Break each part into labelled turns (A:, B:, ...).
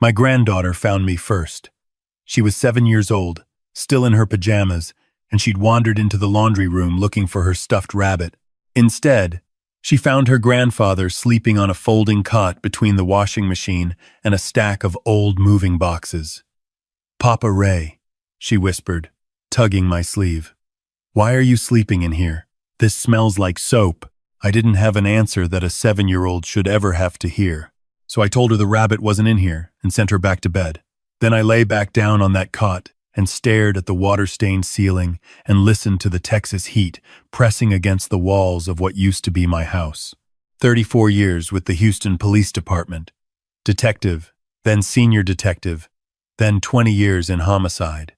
A: My granddaughter found me first. She was 7 years old, still in her pajamas, and she'd wandered into the laundry room looking for her stuffed rabbit. Instead, she found her grandfather sleeping on a folding cot between the washing machine and a stack of old moving boxes. "Papa Ray," she whispered, tugging my sleeve. "Why are you sleeping in here? This smells like soap." I didn't have an answer that a 7-year-old should ever have to hear, so I told her the rabbit wasn't in here and sent her back to bed. Then I lay back down on that cot and stared at the water-stained ceiling and listened to the Texas heat pressing against the walls of what used to be my house. 34 years with the Houston Police Department. Detective, then senior detective, then 20 years in homicide.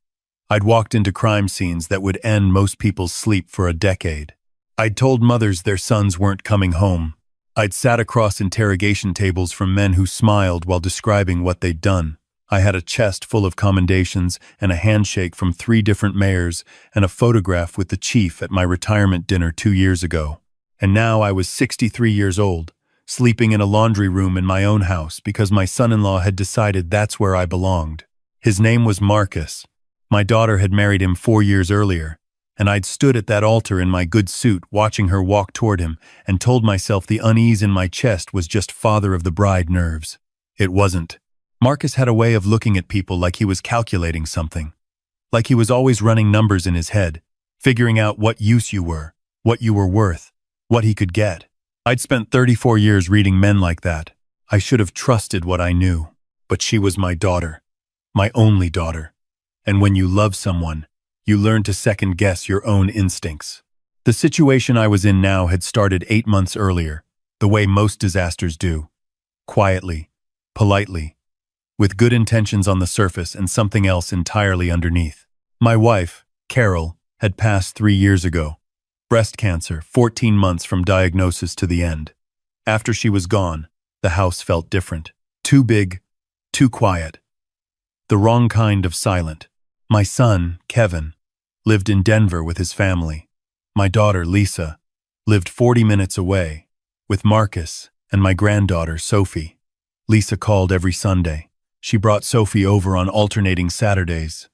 A: I'd walked into crime scenes that would end most people's sleep for a decade. I'd told mothers their sons weren't coming home. I'd sat across interrogation tables from men who smiled while describing what they'd done. I had a chest full of commendations and a handshake from 3 different mayors and a photograph with the chief at my retirement dinner 2 years ago. And now I was 63 years old, sleeping in a laundry room in my own house because my son-in-law had decided that's where I belonged. His name was Marcus. My daughter had married him 4 years earlier, and I'd stood at that altar in my good suit watching her walk toward him and told myself the unease in my chest was just father of the bride nerves. It wasn't. Marcus had a way of looking at people like he was calculating something, like he was always running numbers in his head, figuring out what use you were, what you were worth, what he could get. I'd spent 34 years reading men like that. I should have trusted what I knew, but she was my daughter, my only daughter. And when you love someone, you learn to second-guess your own instincts. The situation I was in now had started 8 months earlier, the way most disasters do. Quietly, politely, with good intentions on the surface and something else entirely underneath. My wife, Carol, had passed 3 years ago. Breast cancer, 14 months from diagnosis to the end. After she was gone, the house felt different. Too big, too quiet. The wrong kind of silent. My son, Kevin, lived in Denver with his family. My daughter, Lisa, lived 40 minutes away with Marcus and my granddaughter, Sophie. Lisa called every Sunday. She brought Sophie over on alternating Saturdays.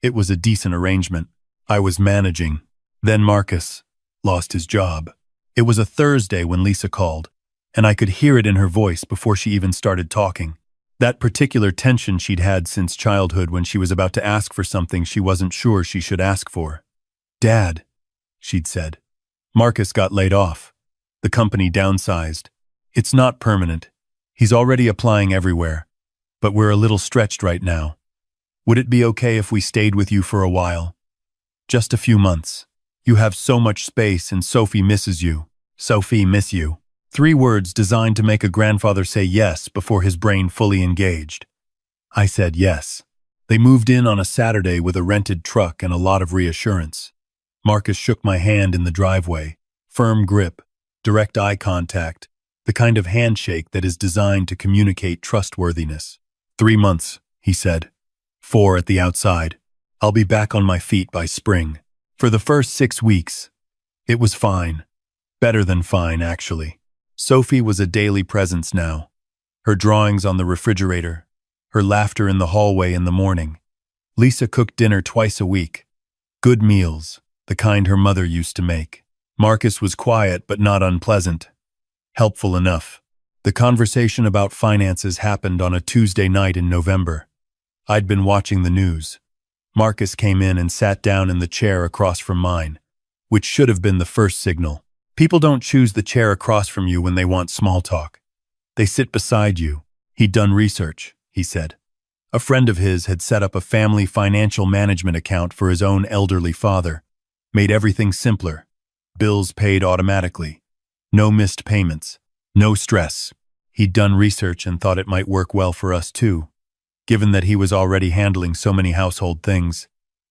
A: It was a decent arrangement. I was managing. Then Marcus lost his job. It was a Thursday when Lisa called, and I could hear it in her voice before she even started talking. That particular tension she'd had since childhood when she was about to ask for something she wasn't sure she should ask for. "Dad," she'd said, "Marcus got laid off. The company downsized. It's not permanent. He's already applying everywhere, but we're a little stretched right now. Would it be okay if we stayed with you for a while? Just a few months. You have so much space and Sophie misses you. Sophie miss you." 3 words designed to make a grandfather say yes before his brain fully engaged. I said yes. They moved in on a Saturday with a rented truck and a lot of reassurance. Marcus shook my hand in the driveway. Firm grip, direct eye contact, the kind of handshake that is designed to communicate trustworthiness. 3 months, he said. 4 at the outside. I'll be back on my feet by spring. For the first 6 weeks, it was fine. Better than fine, actually. Sophie was a daily presence now. Her drawings on the refrigerator, her laughter in the hallway in the morning. Lisa cooked dinner twice a week. Good meals, the kind her mother used to make. Marcus was quiet but not unpleasant. Helpful enough. The conversation about finances happened on a Tuesday night in November. I'd been watching the news. Marcus came in and sat down in the chair across from mine, which should have been the first signal. People don't choose the chair across from you when they want small talk. They sit beside you. He'd done research, he said. A friend of his had set up a family financial management account for his own elderly father, made everything simpler. Bills paid automatically. No missed payments. No stress. He'd done research and thought it might work well for us too. Given that he was already handling so many household things,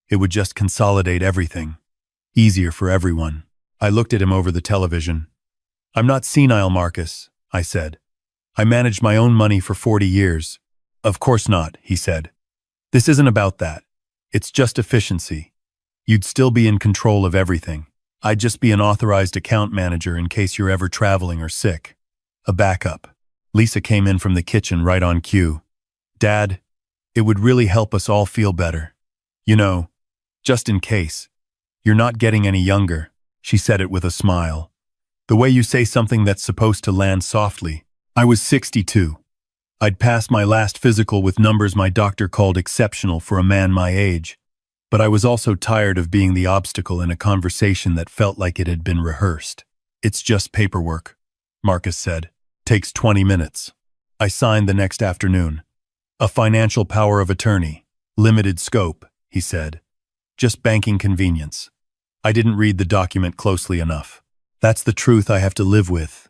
A: it would just consolidate everything. Easier for everyone. I looked at him over the television. "I'm not senile, Marcus," I said. "I managed my own money for 40 years. "Of course not," he said. "This isn't about that. It's just efficiency. You'd still be in control of everything. I'd just be an authorized account manager in case you're ever traveling or sick. A backup." Lisa came in from the kitchen right on cue. Dad, it would really help us all feel better. You know, just in case. You're not getting any younger, she said it with a smile. The way you say something that's supposed to land softly. I was 62. I'd passed my last physical with numbers my doctor called exceptional for a man my age, but I was also tired of being the obstacle in a conversation that felt like it had been rehearsed. It's just paperwork, Marcus said. Takes 20 minutes. I signed the next afternoon. A financial power of attorney. Limited scope, he said. Just banking convenience. I didn't read the document closely enough. That's the truth I have to live with.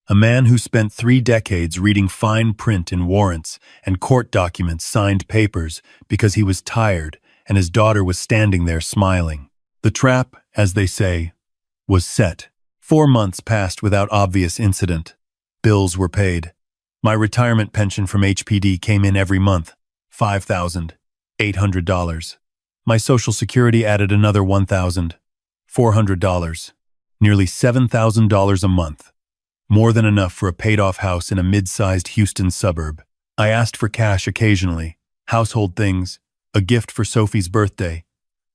A: A man who spent 3 decades reading fine print in warrants and court documents signed papers because he was tired and his daughter was standing there smiling. The trap, as they say, was set. 4 months passed without obvious incident. Bills were paid. My retirement pension from HPD came in every month, $5,800. My Social Security added another $1,400. Nearly $7,000 a month. More than enough for a paid-off house in a mid-sized Houston suburb. I asked for cash occasionally, household things, a gift for Sophie's birthday,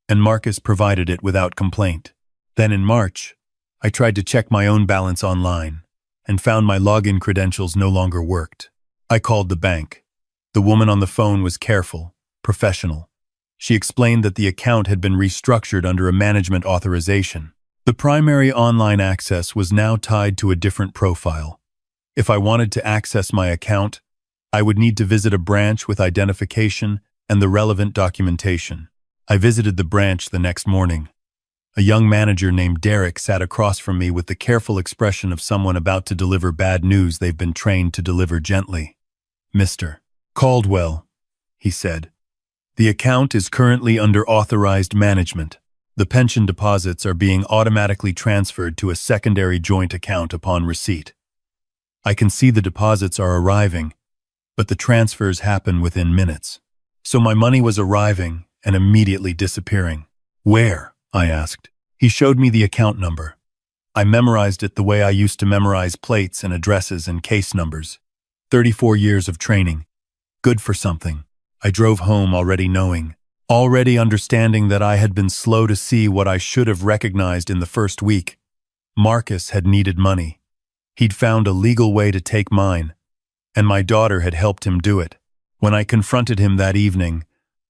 A: and Marcus provided it without complaint. Then in March, I tried to check my own balance online and found my login credentials no longer worked. I called the bank. The woman on the phone was careful, professional. She explained that the account had been restructured under a management authorization. The primary online access was now tied to a different profile. If I wanted to access my account, I would need to visit a branch with identification and the relevant documentation. I visited the branch the next morning. A young manager named Derek sat across from me with the careful expression of someone about to deliver bad news they've been trained to deliver gently. Mr. Caldwell, he said, the account is currently under authorized management. The pension deposits are being automatically transferred to a secondary joint account upon receipt. I can see the deposits are arriving, but the transfers happen within minutes. So my money was arriving and immediately disappearing. Where? I asked. He showed me the account number. I memorized it the way I used to memorize plates and addresses and case numbers. 34 years of training. Good for something. I drove home already knowing. Already understanding that I had been slow to see what I should have recognized in the first week. Marcus had needed money. He'd found a legal way to take mine, and my daughter had helped him do it. When I confronted him that evening,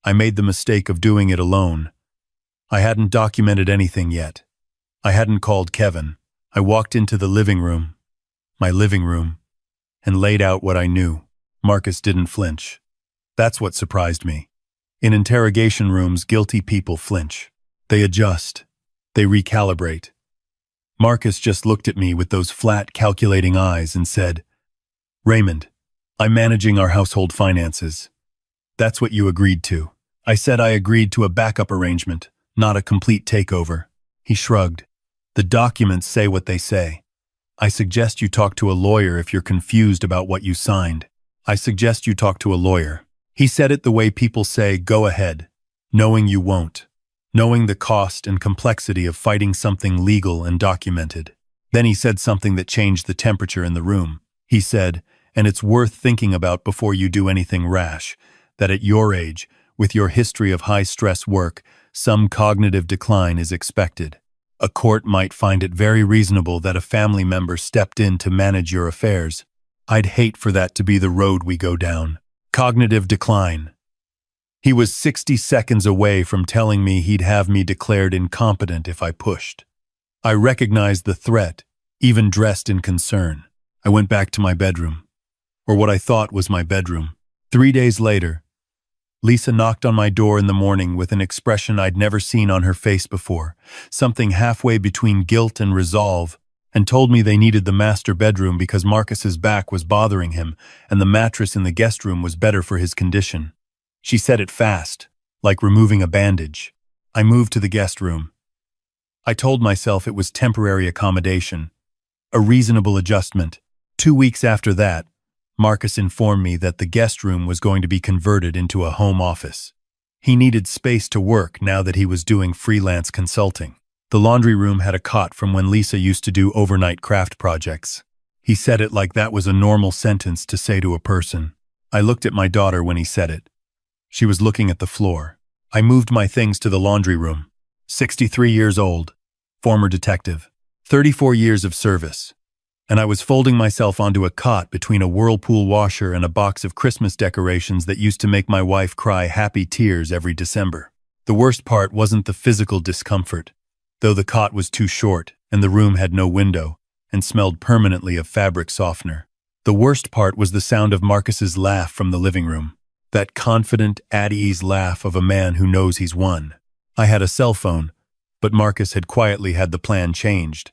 A: I made the mistake of doing it alone. I hadn't documented anything yet. I hadn't called Kevin. I walked into the living room, my living room, and laid out what I knew. Marcus didn't flinch. That's what surprised me. In interrogation rooms, guilty people flinch. They adjust. They recalibrate. Marcus just looked at me with those flat, calculating eyes and said, Raymond, I'm managing our household finances. That's what you agreed to. I said I agreed to a backup arrangement, not a complete takeover. He shrugged. The documents say what they say. I suggest you talk to a lawyer if you're confused about what you signed. I suggest you talk to a lawyer. He said it the way people say, go ahead, knowing you won't, knowing the cost and complexity of fighting something legal and documented. Then he said something that changed the temperature in the room. He said, and it's worth thinking about before you do anything rash, that at your age, with your history of high-stress work, some cognitive decline is expected. A court might find it very reasonable that a family member stepped in to manage your affairs. I'd hate for that to be the road we go down. Cognitive decline. He was 60 seconds away from telling me he'd have me declared incompetent if I pushed. I recognized the threat, even dressed in concern. I went back to my bedroom, or what I thought was my bedroom. 3 days later, Lisa knocked on my door in the morning with an expression I'd never seen on her face before, something halfway between guilt and resolve, and told me they needed the master bedroom because Marcus's back was bothering him and the mattress in the guest room was better for his condition. She said it fast, like removing a bandage. I moved to the guest room. I told myself it was temporary accommodation, a reasonable adjustment. 2 weeks after that, Marcus informed me that the guest room was going to be converted into a home office. He needed space to work now that he was doing freelance consulting. The laundry room had a cot from when Lisa used to do overnight craft projects. He said it like that was a normal sentence to say to a person. I looked at my daughter when he said it. She was looking at the floor. I moved my things to the laundry room. 63 years old, former detective, 34 years of service. And I was folding myself onto a cot between a Whirlpool washer and a box of Christmas decorations that used to make my wife cry happy tears every December. The worst part wasn't the physical discomfort, though the cot was too short and the room had no window and smelled permanently of fabric softener. The worst part was the sound of Marcus's laugh from the living room. That confident, at-ease laugh of a man who knows he's won. I had a cell phone, but Marcus had quietly had the plan changed.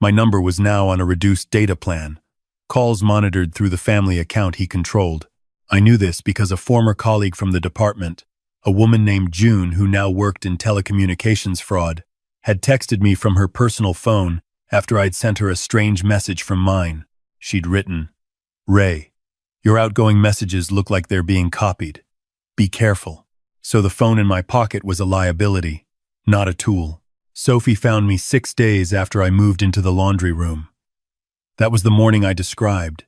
A: My number was now on a reduced data plan, calls monitored through the family account he controlled. I knew this because a former colleague from the department, a woman named June who now worked in telecommunications fraud, had texted me from her personal phone after I'd sent her a strange message from mine. She'd written, "Ray, your outgoing messages look like they're being copied. Be careful." So the phone in my pocket was a liability, not a tool. Sophie found me 6 days after I moved into the laundry room. That was the morning I described.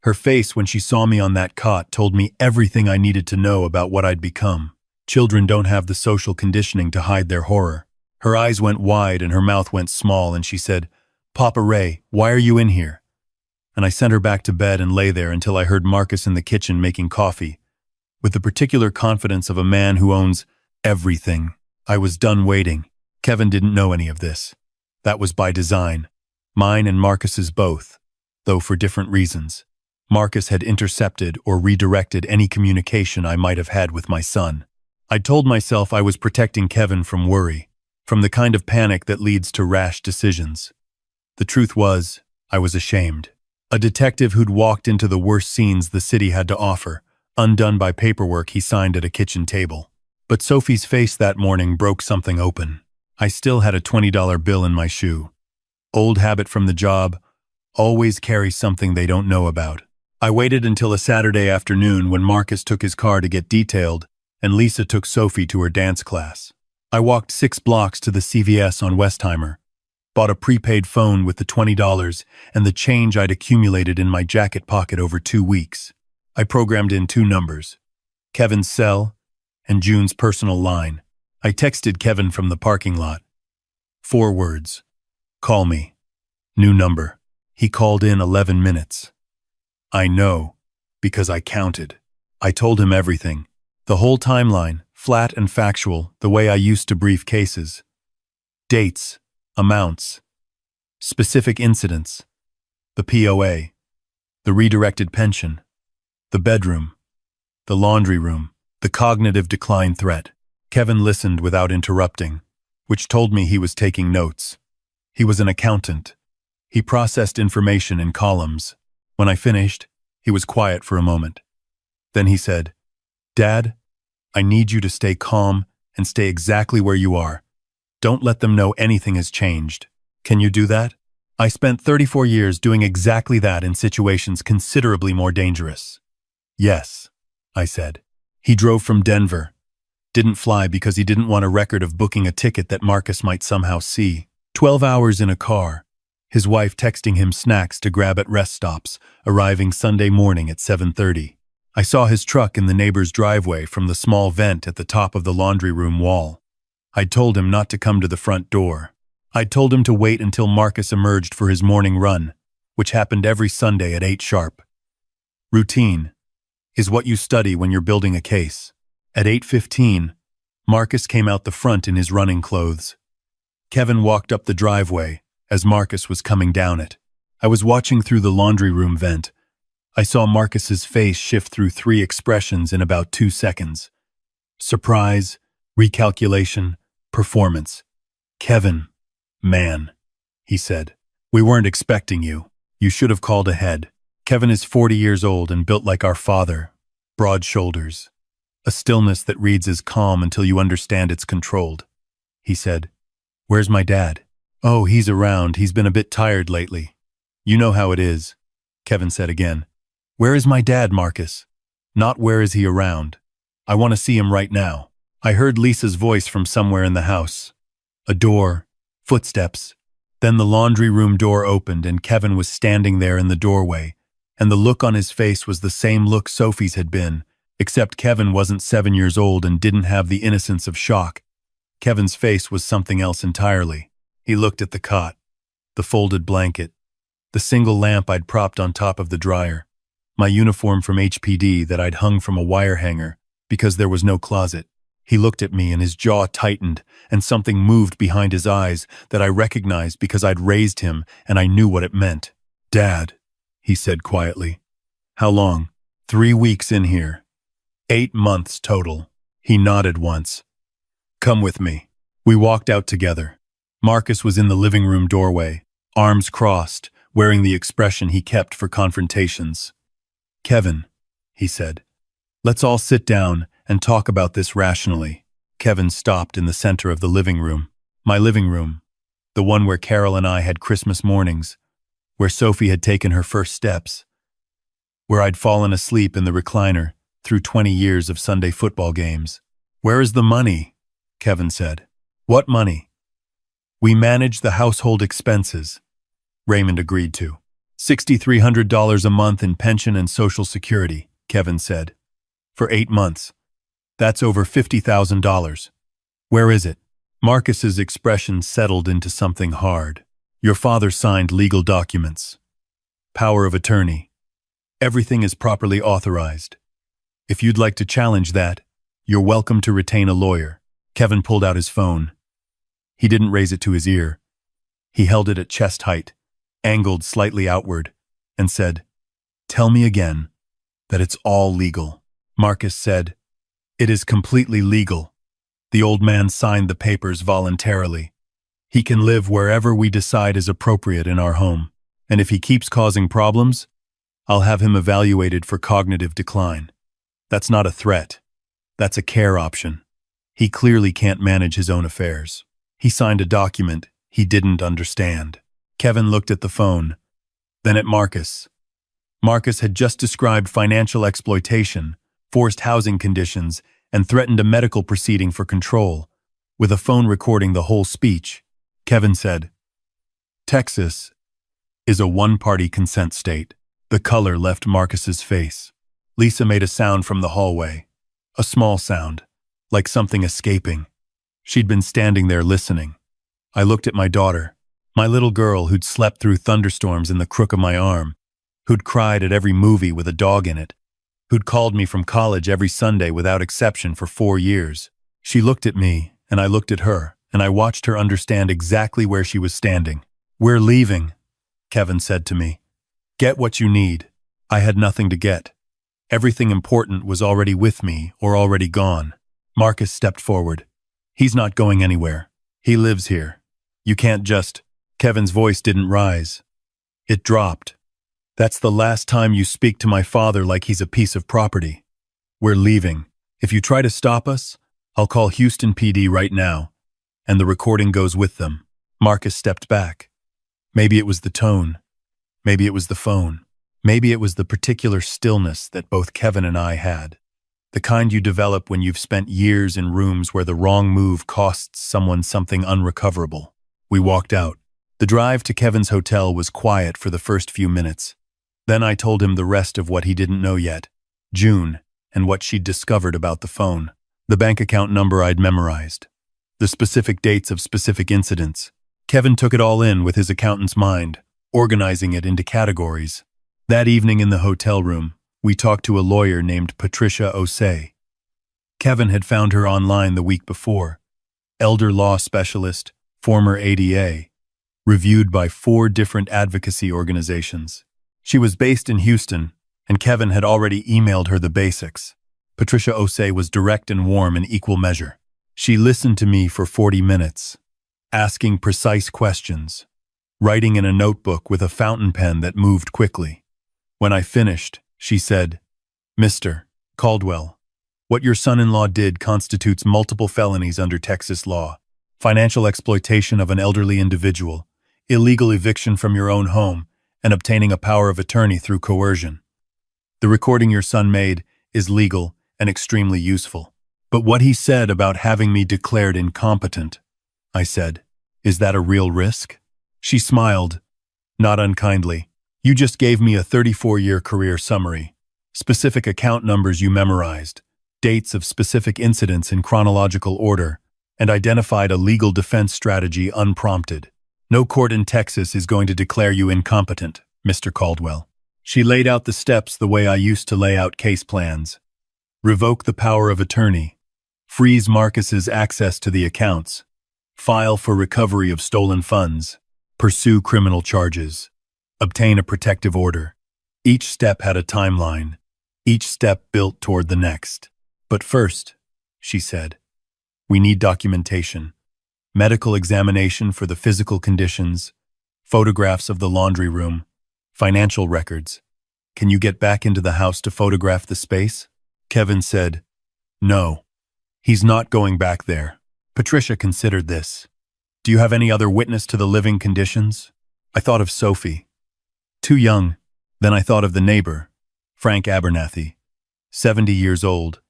A: Her face when she saw me on that cot told me everything I needed to know about what I'd become. Children don't have the social conditioning to hide their horror. Her eyes went wide and her mouth went small and she said, "Papa Ray, why are you in here?" And I sent her back to bed and lay there until I heard Marcus in the kitchen making coffee. With the particular confidence of a man who owns everything, I was done waiting. Kevin didn't know any of this. That was by design. Mine and Marcus's both, though for different reasons. Marcus had intercepted or redirected any communication I might have had with my son. I told myself I was protecting Kevin from worry, from the kind of panic that leads to rash decisions. The truth was, I was ashamed. A detective who'd walked into the worst scenes the city had to offer, undone by paperwork he signed at a kitchen table. But Sophie's face that morning broke something open. I still had a $20 bill in my shoe. Old habit from the job, always carry something they don't know about. I waited until a Saturday afternoon when Marcus took his car to get detailed and Lisa took Sophie to her dance class. I walked 6 blocks to the CVS on Westheimer, bought a prepaid phone with the $20 and the change I'd accumulated in my jacket pocket over 2 weeks. I programmed in 2 numbers, Kevin's cell and June's personal line. I texted Kevin from the parking lot. 4 words. Call me. New number. He called in 11 minutes. I know, because I counted. I told him everything. The whole timeline, flat and factual, the way I used to brief cases. Dates, amounts, specific incidents, the POA, the redirected pension, the bedroom, the laundry room, the cognitive decline threat. Kevin listened without interrupting, which told me he was taking notes. He was an accountant. He processed information in columns. When I finished, he was quiet for a moment. Then he said, "Dad, I need you to stay calm and stay exactly where you are. Don't let them know anything has changed. Can you do that?" I spent 34 years doing exactly that in situations considerably more dangerous. "Yes," I said. He drove from Denver. Didn't fly because he didn't want a record of booking a ticket that Marcus might somehow see. 12 hours in a car. His wife texting him snacks to grab at rest stops, arriving Sunday morning at 7:30. I saw his truck in the neighbor's driveway from the small vent at the top of the laundry room wall. I'd told him not to come to the front door. I'd told him to wait until Marcus emerged for his morning run, which happened every Sunday at 8 sharp. Routine is what you study when you're building a case. At 8:15, Marcus came out the front in his running clothes. Kevin walked up the driveway as Marcus was coming down it. I was watching through the laundry room vent. I saw Marcus's face shift through 3 expressions in about 2 seconds. Surprise, recalculation, performance. "Kevin, man," he said. "We weren't expecting you. You should have called ahead." Kevin is 40 years old and built like our father. Broad shoulders. A stillness that reads as calm until you understand it's controlled. He said, "Where's my dad?" "Oh, he's around. He's been a bit tired lately." "You know how it is," Kevin said again. "Where is my dad, Marcus?" "Not where is he around. I want to see him right now." I heard Lisa's voice from somewhere in the house. A door, footsteps. Then the laundry room door opened and Kevin was standing there in the doorway, and the look on his face was the same look Sophie's had been, except Kevin wasn't 7 years old and didn't have the innocence of shock. Kevin's face was something else entirely. He looked at the cot, the folded blanket, the single lamp I'd propped on top of the dryer, my uniform from HPD that I'd hung from a wire hanger because there was no closet. He looked at me and his jaw tightened and something moved behind his eyes that I recognized because I'd raised him and I knew what it meant. "Dad," he said quietly. "How long?" 3 weeks in here. 8 months total. He nodded once. "Come with me." We walked out together. Marcus was in the living room doorway, arms crossed, wearing the expression he kept for confrontations. "Kevin," he said, "let's all sit down and talk about this rationally." Kevin stopped in the center of the living room. My living room. The one where Carol and I had Christmas mornings, where Sophie had taken her first steps, where I'd fallen asleep in the recliner through 20 years of Sunday football games. "Where is the money?" Kevin said. "What money?" "We manage the household expenses," Raymond agreed to. $6,300 a month in pension and Social Security, Kevin said. "For 8 months. That's over $50,000. "Where is it?" Marcus's expression settled into something hard. "Your father signed legal documents. Power of attorney. Everything is properly authorized. If you'd like to challenge that, you're welcome to retain a lawyer." Kevin pulled out his phone. He didn't raise it to his ear. He held it at chest height, angled slightly outward, and said, "Tell me again that it's all legal." Marcus said, "It is completely legal." The old man signed the papers voluntarily. "He can live wherever we decide is appropriate in our home, and if he keeps causing problems, I'll have him evaluated for cognitive decline. That's not a threat. That's a care option. He clearly can't manage his own affairs." He signed a document he didn't understand. Kevin looked at the phone, then at Marcus. Marcus had just described financial exploitation, forced housing conditions, and threatened a medical proceeding for control, with a phone recording the whole speech. Kevin said, "Texas is a one-party consent state." The color left Marcus's face. Lisa made a sound from the hallway, a small sound, like something escaping. She'd been standing there listening. I looked at my daughter, my little girl who'd slept through thunderstorms in the crook of my arm, who'd cried at every movie with a dog in it, who'd called me from college every Sunday without exception for 4 years. She looked at me, and I looked at her, and I watched her understand exactly where she was standing. "We're leaving," Kevin said to me. "Get what you need." I had nothing to get. Everything important was already with me or already gone. Marcus stepped forward. "He's not going anywhere. He lives here. You can't just—" Kevin's voice didn't rise. It dropped. "That's the last time you speak to my father like he's a piece of property. We're leaving. If you try to stop us, I'll call Houston PD right now, and the recording goes with them." Marcus stepped back. Maybe it was the tone. Maybe it was the phone. Maybe it was the particular stillness that both Kevin and I had. The kind you develop when you've spent years in rooms where the wrong move costs someone something unrecoverable. We walked out. The drive to Kevin's hotel was quiet for the first few minutes. Then I told him the rest of what he didn't know yet. June, and what she'd discovered about the phone. The bank account number I'd memorized. The specific dates of specific incidents. Kevin took it all in with his accountant's mind, organizing it into categories. That evening in the hotel room, we talked to a lawyer named Patricia Osei. Kevin had found her online the week before. Elder law specialist, former ADA, reviewed by 4 different advocacy organizations. She was based in Houston, and Kevin had already emailed her the basics. Patricia Osei was direct and warm in equal measure. She listened to me for 40 minutes, asking precise questions, writing in a notebook with a fountain pen that moved quickly. When I finished, she said, "Mr. Caldwell, what your son-in-law did constitutes multiple felonies under Texas law: financial exploitation of an elderly individual, illegal eviction from your own home, and obtaining a power of attorney through coercion. The recording your son made is legal and extremely useful. But what he said about having me declared incompetent," I said, "is that a real risk?" She smiled, not unkindly. You just gave me a 34-year career summary, specific account numbers you memorized, dates of specific incidents in chronological order, and identified a legal defense strategy unprompted. No court in Texas is going to declare you incompetent, Mr. Caldwell. She laid out the steps the way I used to lay out case plans. Revoke the power of attorney. Freeze Marcus's access to the accounts. File for recovery of stolen funds. Pursue criminal charges. Obtain a protective order. Each step had a timeline. Each step built toward the next. But first, she said, we need documentation. Medical examination for the physical conditions, photographs of the laundry room, financial records. Can you get back into the house to photograph the space? Kevin said, no. He's not going back there. Patricia considered this. Do you have any other witness to the living conditions? I thought of Sophie. Too young. Then I thought of the neighbor, Frank Abernathy, 70 years old,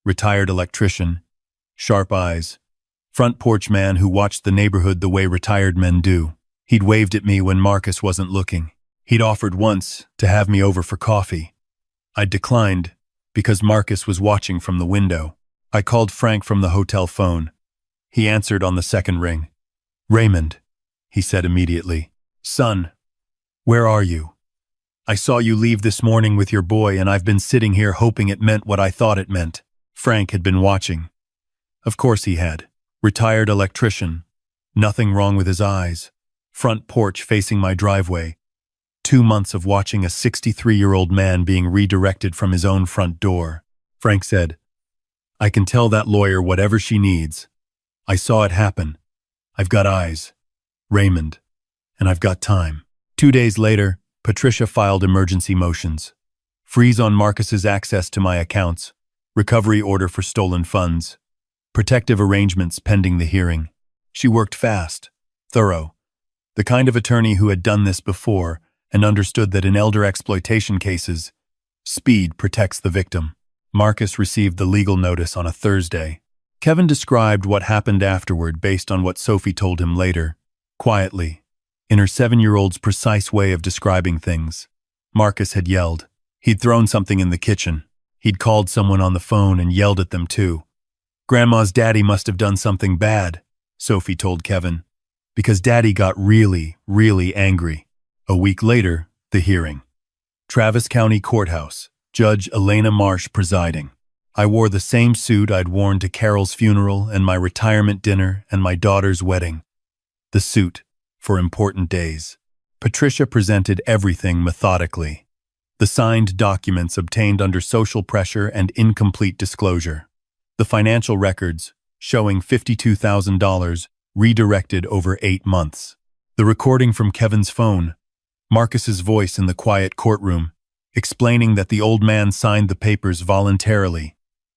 A: retired electrician, sharp eyes, front porch man who watched the neighborhood the way retired men do. He'd waved at me when Marcus wasn't looking. He'd offered once to have me over for coffee. I'd declined because Marcus was watching from the window. I called Frank from the hotel phone. He answered on the second ring. Raymond, he said immediately. Son, where are you? I saw you leave this morning with your boy, and I've been sitting here hoping it meant what I thought it meant. Frank had been watching. Of course he had. Retired electrician. Nothing wrong with his eyes. Front porch facing my driveway. 2 months of watching a 63-year-old man being redirected from his own front door. Frank said, I can tell that lawyer whatever she needs. I saw it happen. I've got eyes, Raymond, and I've got time. 2 days later, Patricia filed emergency motions. Freeze on Marcus's access to my accounts. Recovery order for stolen funds. Protective arrangements pending the hearing. She worked fast, thorough. The kind of attorney who had done this before and understood that in elder exploitation cases, speed protects the victim. Marcus received the legal notice on a Thursday. Kevin described what happened afterward based on what Sophie told him later, quietly, in her 7-year-old's precise way of describing things. Marcus had yelled. He'd thrown something in the kitchen. He'd called someone on the phone and yelled at them too. Grandma's daddy must have done something bad, Sophie told Kevin, because Daddy got really, really angry. A week later, the hearing. Travis County Courthouse, Judge Elena Marsh presiding. I wore the same suit I'd worn to Carol's funeral and my retirement dinner and my daughter's wedding. The suit, for important days. Patricia presented everything methodically. The signed documents obtained under social pressure and incomplete disclosure. The financial records, showing $52,000, redirected over 8 months. The recording from Kevin's phone, Marcus's voice in the quiet courtroom, explaining that the old man signed the papers voluntarily,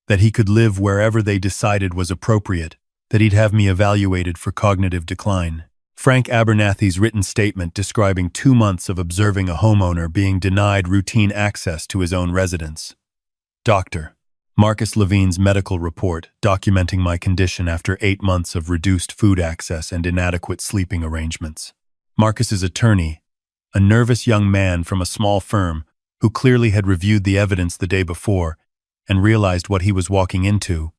A: that he could live wherever they decided was appropriate, that he'd have me evaluated for cognitive decline. Frank Abernathy's written statement describing 2 months of observing a homeowner being denied routine access to his own residence. Dr. Marcus Levine's medical report documenting my condition after 8 months of reduced food access and inadequate sleeping arrangements. Marcus's attorney, a nervous young man from a small firm who clearly had reviewed the evidence the day before and realized what he was walking into,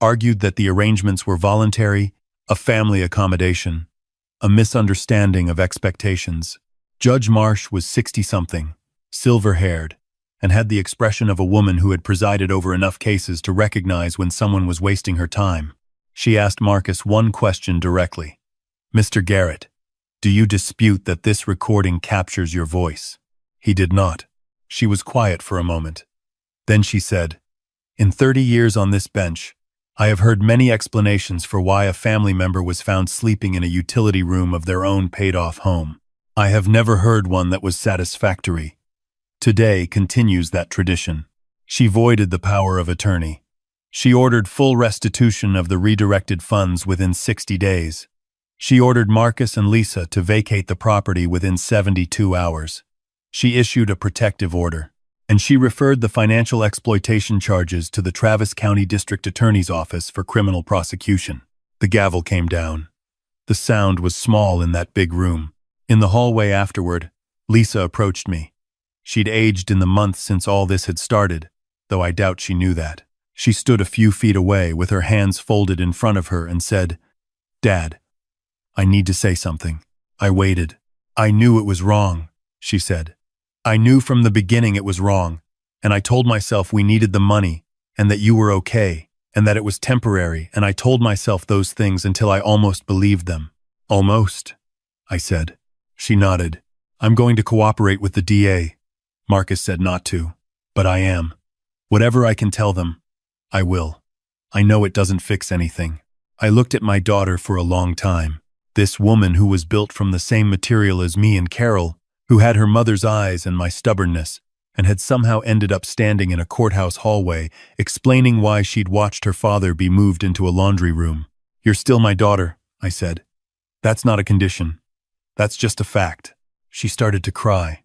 A: argued that the arrangements were voluntary, a family accommodation, a misunderstanding of expectations. Judge Marsh was 60-something, silver-haired, and had the expression of a woman who had presided over enough cases to recognize when someone was wasting her time. She asked Marcus one question directly. Mr. Garrett, do you dispute that this recording captures your voice? He did not. She was quiet for a moment. Then she said, in 30 years on this bench, I have heard many explanations for why a family member was found sleeping in a utility room of their own paid-off home. I have never heard one that was satisfactory. Today continues that tradition. She voided the power of attorney. She ordered full restitution of the redirected funds within 60 days. She ordered Marcus and Lisa to vacate the property within 72 hours. She issued a protective order, and she referred the financial exploitation charges to the Travis County District Attorney's Office for criminal prosecution. The gavel came down. The sound was small in that big room. In the hallway afterward, Lisa approached me. She'd aged in the months since all this had started, though I doubt she knew that. She stood a few feet away with her hands folded in front of her and said, "Dad, I need to say something." I waited. "I knew it was wrong," she said. "I knew from the beginning it was wrong, and I told myself we needed the money, and that you were okay, and that it was temporary, and I told myself those things until I almost believed them." "Almost," I said. She nodded. "I'm going to cooperate with the DA. Marcus said not to, but I am. Whatever I can tell them, I will. I know it doesn't fix anything." I looked at my daughter for a long time. This woman who was built from the same material as me and Carol, who had her mother's eyes and my stubbornness, and had somehow ended up standing in a courthouse hallway, explaining why she'd watched her father be moved into a laundry room. "You're still my daughter," I said. "That's not a condition. That's just a fact." She started to cry.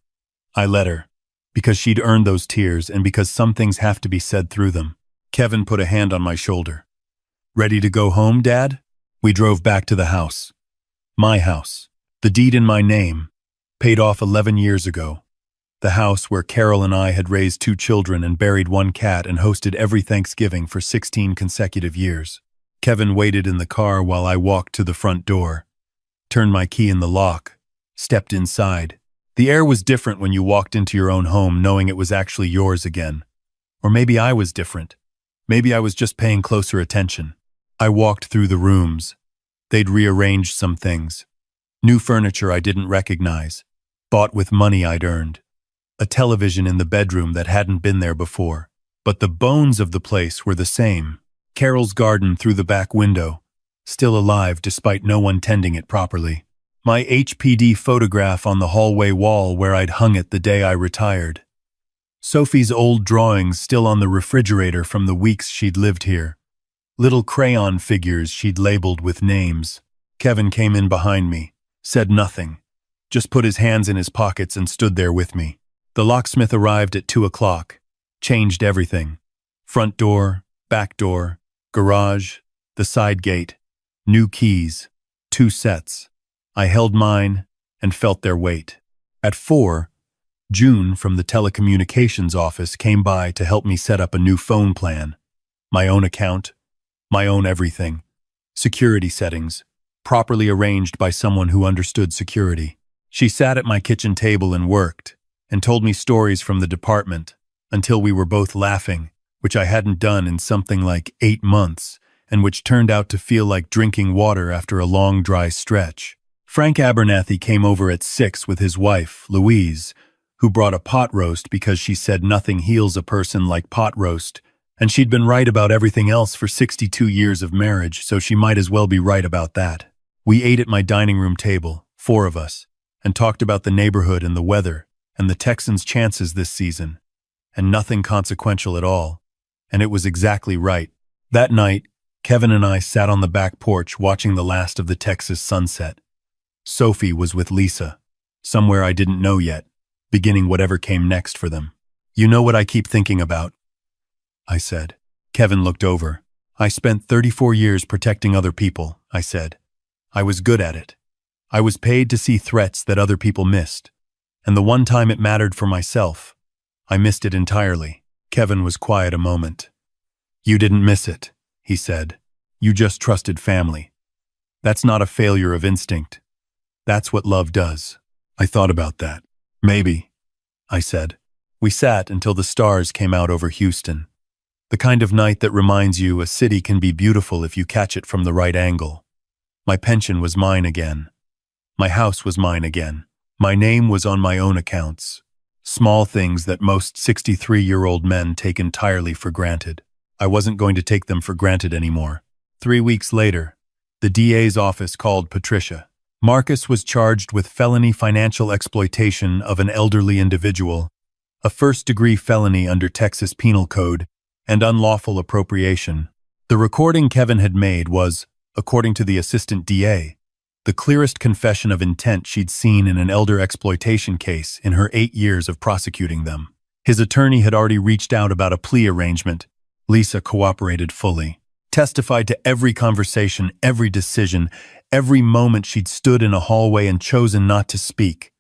A: I let her, because she'd earned those tears and because some things have to be said through them. Kevin put a hand on my shoulder. "Ready to go home, Dad?" We drove back to the house. My house. The deed in my name. Paid off 11 years ago. The house where Carol and I had raised 2 children and buried 1 cat and hosted every Thanksgiving for 16 consecutive years. Kevin waited in the car while I walked to the front door. Turned my key in the lock. Stepped inside. The air was different when you walked into your own home knowing it was actually yours again. Or maybe I was different. Maybe I was just paying closer attention. I walked through the rooms. They'd rearranged some things. New furniture I didn't recognize. Bought with money I'd earned. A television in the bedroom that hadn't been there before. But the bones of the place were the same. Carol's garden through the back window. Still alive despite no one tending it properly. My HPD photograph on the hallway wall where I'd hung it the day I retired. Sophie's old drawings still on the refrigerator from the weeks she'd lived here. Little crayon figures she'd labeled with names. Kevin came in behind me, said nothing, just put his hands in his pockets and stood there with me. The locksmith arrived at 2 o'clock, changed everything. Front door, back door, garage, the side gate, new keys, 2 sets. I held mine and felt their weight. At 4, June from the telecommunications office came by to help me set up a new phone plan. My own account, my own everything. Security settings, properly arranged by someone who understood security. She sat at my kitchen table and worked, and told me stories from the department, until we were both laughing, which I hadn't done in something like 8 months, and which turned out to feel like drinking water after a long dry stretch. Frank Abernathy came over at 6 with his wife, Louise, who brought a pot roast because she said nothing heals a person like pot roast, and she'd been right about everything else for 62 years of marriage, so she might as well be right about that. We ate at my dining room table, 4 of us, and talked about the neighborhood and the weather, and the Texans' chances this season, and nothing consequential at all. And it was exactly right. That night, Kevin and I sat on the back porch watching the last of the Texas sunset. Sophie was with Lisa, somewhere I didn't know yet, beginning whatever came next for them. "You know what I keep thinking about?" I said. Kevin looked over. "I spent 34 years protecting other people," I said. "I was good at it. I was paid to see threats that other people missed. And the one time it mattered for myself, I missed it entirely." Kevin was quiet a moment. "You didn't miss it," he said. "You just trusted family. That's not a failure of instinct. That's what love does." I thought about that. "Maybe," I said. We sat until the stars came out over Houston. The kind of night that reminds you a city can be beautiful if you catch it from the right angle. My pension was mine again. My house was mine again. My name was on my own accounts. Small things that most 63-year-old men take entirely for granted. I wasn't going to take them for granted anymore. 3 weeks later, the DA's office called Patricia. Marcus was charged with felony financial exploitation of an elderly individual, a first-degree felony under Texas Penal Code, and unlawful appropriation. The recording Kevin had made was, according to the assistant DA, the clearest confession of intent she'd seen in an elder exploitation case in her 8 years of prosecuting them. His attorney had already reached out about a plea arrangement. Lisa cooperated fully, testified to every conversation, every decision, every moment she'd stood in a hallway and chosen not to speak.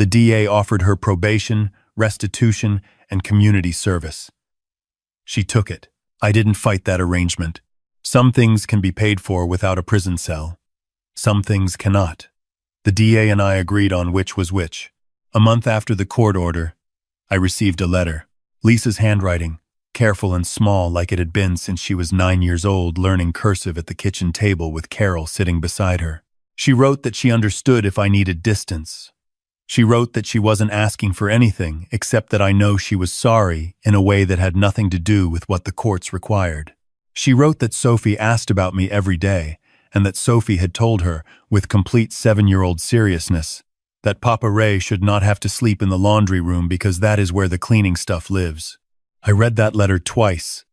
A: The DA offered her probation, restitution, and community service. She took it. I didn't fight that arrangement. Some things can be paid for without a prison cell. Some things cannot. The DA and I agreed on which was which. A month after the court order, I received a letter. Lisa's handwriting, careful and small like it had been since she was 9 years old, learning cursive at the kitchen table with Carol sitting beside her. She wrote that she understood if I needed distance. She wrote that she wasn't asking for anything except that I know she was sorry in a way that had nothing to do with what the courts required. She wrote that Sophie asked about me every day and that Sophie had told her, with complete 7-year-old seriousness, that Papa Ray should not have to sleep in the laundry room because that is where the cleaning stuff lives. I read that letter twice,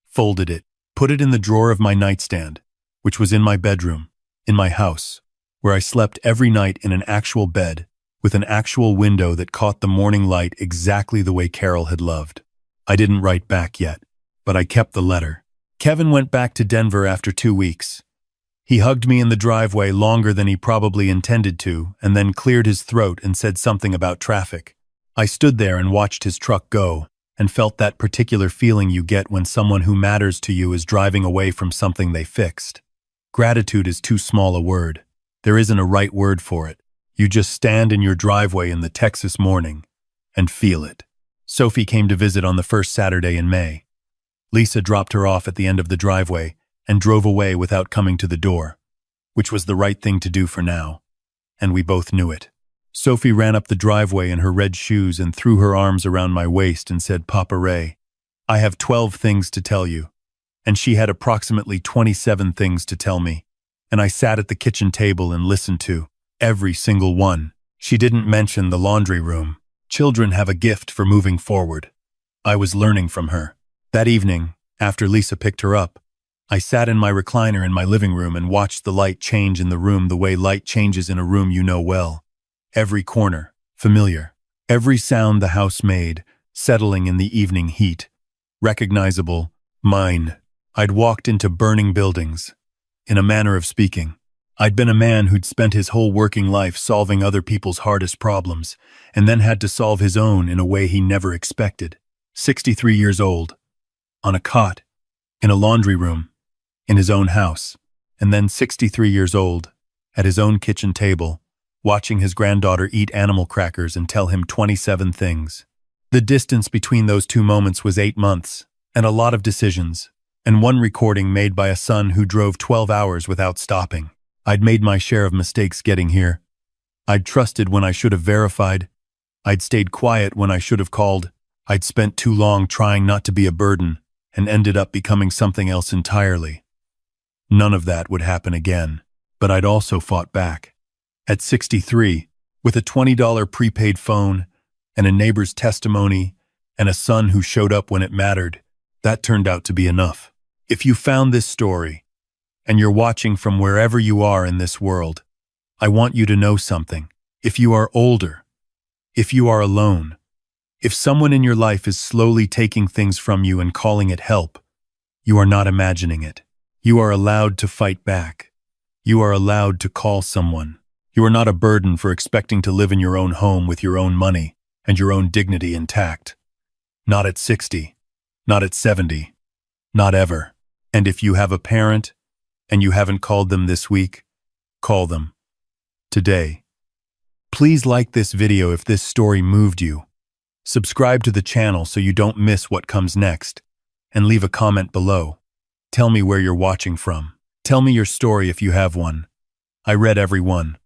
A: folded it, put it in the drawer of my nightstand, which was in my bedroom, in my house, where I slept every night in an actual bed, with an actual window that caught the morning light exactly the way Carol had loved. I didn't write back yet, but I kept the letter. Kevin went back to Denver after 2 weeks. He hugged me in the driveway longer than he probably intended to, and then cleared his throat and said something about traffic. I stood there and watched his truck go, and felt that particular feeling you get when someone who matters to you is driving away from something they fixed. Gratitude is too small a word. There isn't a right word for it. You just stand in your driveway in the Texas morning and feel it. Sophie came to visit on the first Saturday in May. Lisa dropped her off at the end of the driveway and drove away without coming to the door, which was the right thing to do for now, and we both knew it. Sophie ran up the driveway in her red shoes and threw her arms around my waist and said, "Papa Ray, I have 12 things to tell you." And she had approximately 27 things to tell me, and I sat at the kitchen table and listened to every single one. She didn't mention the laundry room. Children have a gift for moving forward. I was learning from her. That evening, after Lisa picked her up, I sat in my recliner in my living room and watched the light change in the room the way light changes in a room you know well. Every corner, familiar. Every sound the house made, settling in the evening heat. Recognizable, mine. I'd walked into burning buildings. In a manner of speaking, I'd been a man who'd spent his whole working life solving other people's hardest problems, and then had to solve his own in a way he never expected. 63 years old. On a cot. In a laundry room. In his own house, and then 63 years old, at his own kitchen table, watching his granddaughter eat animal crackers and tell him 27 things. The distance between those 2 moments was 8 months, and a lot of decisions, and one recording made by a son who drove 12 hours without stopping. I'd made my share of mistakes getting here. I'd trusted when I should have verified. I'd stayed quiet when I should have called. I'd spent too long trying not to be a burden, and ended up becoming something else entirely. None of that would happen again, but I'd also fought back. At 63, with a $20 prepaid phone, and a neighbor's testimony, and a son who showed up when it mattered, that turned out to be enough. If you found this story, and you're watching from wherever you are in this world, I want you to know something. If you are older, if you are alone, if someone in your life is slowly taking things from you and calling it help, you are not imagining it. You are allowed to fight back. You are allowed to call someone. You are not a burden for expecting to live in your own home with your own money and your own dignity intact. Not at 60. Not at 70. Not ever. And if you have a parent and you haven't called them this week, call them. Today. Please like this video if this story moved you. Subscribe to the channel so you don't miss what comes next, and leave a comment below. Tell me where you're watching from. Tell me your story if you have one. I read every one.